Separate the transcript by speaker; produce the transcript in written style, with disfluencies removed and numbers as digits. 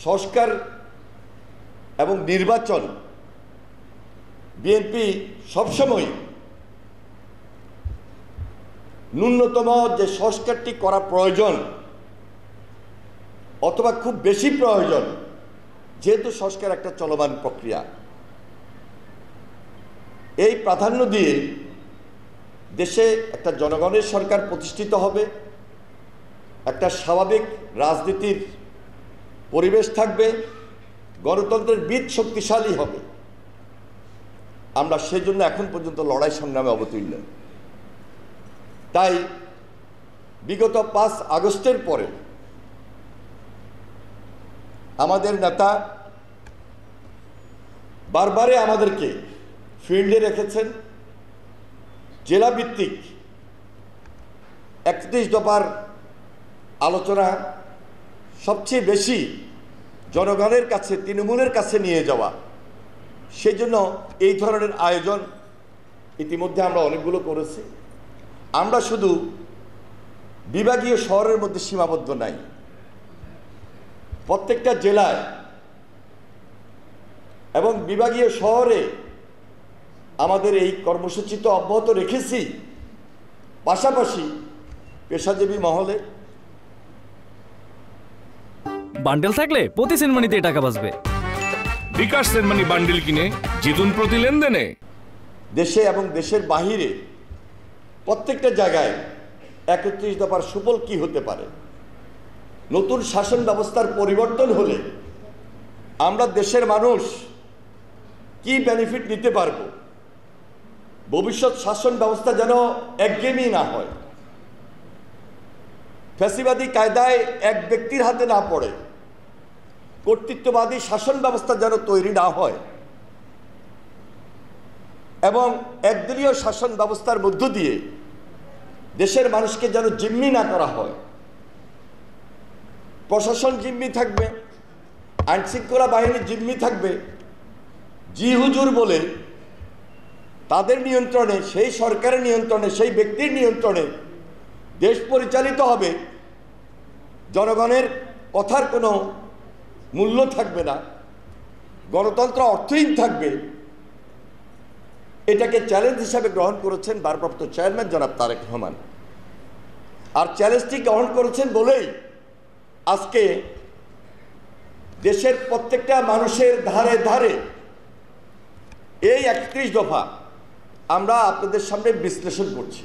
Speaker 1: সংস্কার এবং নির্বাচন বিএনপি সবসময় ন্যূনতম যে সংস্কারটি করা প্রয়োজন অথবা খুব বেশি প্রয়োজন, যেহেতু সংস্কার একটা চলমান প্রক্রিয়া, এই প্রাধান্য দিয়ে দেশে একটা জনগণের সরকার প্রতিষ্ঠিত হবে, একটা স্বাভাবিক রাজনীতির পরিবেশ থাকবে, গণতন্ত্রের বীজ শক্তিশালী হবে। আমরা সেজন্য এখন পর্যন্ত লড়াই সংগ্রামে অবতীর্ণ। তাই বিগত 5 আগস্টের পরে আমাদের নেতা বারবারে আমাদেরকে ফিল্ডে রেখেছেন। জেলা ভিত্তিক 31 দফার আলোচনা সবচেয়ে বেশি জনগণের কাছে, তৃণমূলের কাছে নিয়ে যাওয়া, সেজন্য এই ধরনের আয়োজন ইতিমধ্যে আমরা অনেকগুলো করেছি। আমরা শুধু বিভাগীয় শহরের মধ্যে সীমাবদ্ধ নাই, প্রত্যেকটা জেলায় এবং বিভাগীয় শহরে আমাদের এই কর্মসূচি তো অব্যাহত রেখেছি। পাশাপাশি পেশাজীবী মহলে
Speaker 2: বান্ডেল থাকলে প্রতি সেনমানিতে টাকা বাঁচবে।
Speaker 3: বিকাশ সেনমানি বান্ডেল কিনে জিতুন প্রতি লেনদেনে।
Speaker 1: দেশে এবং দেশের বাহিরে প্রত্যেকটা জায়গায় 31 দফার সুফল কি হতে পারে, নতুন শাসন ব্যবস্থার পরিবর্তন হলে আমরা দেশের মানুষ কি বেনিফিট নিতে পারব, ভবিষ্যৎ শাসন ব্যবস্থা যেন একঘেয়েমি না হয়, ফ্যাসিবাদী কায়দায় এক ব্যক্তির হাতে না পড়ে, কর্তৃত্ববাদী শাসন ব্যবস্থা যেন তৈরি না হয় এবং একদলীয় শাসন ব্যবস্থার মধ্য দিয়ে দেশের মানুষকে যেন জিম্মি না করা হয়। প্রশাসন জিম্মি থাকবে, আইনশৃঙ্খলা বাহিনী জিম্মি থাকবে, জি হুজুর বলে তাদের নিয়ন্ত্রণে, সেই সরকারের নিয়ন্ত্রণে, সেই ব্যক্তির নিয়ন্ত্রণে দেশ পরিচালিত হবে। জনগণের কথার কোনো মূল্য থাকবে না, গণতন্ত্র অর্থহীন থাকবে। এটাকে চ্যালেঞ্জ হিসাবে গ্রহণ করেছেন ভারপ্রাপ্ত চেয়ারম্যান জনাব তারেক রহমান। আর চ্যালেঞ্জটি গ্রহণ করেছেন বলেই আজকে দেশের প্রত্যেকটা মানুষের ধারে ধারে এই 31 দফা আমরা আপনাদের সামনে বিশ্লেষণ করছি।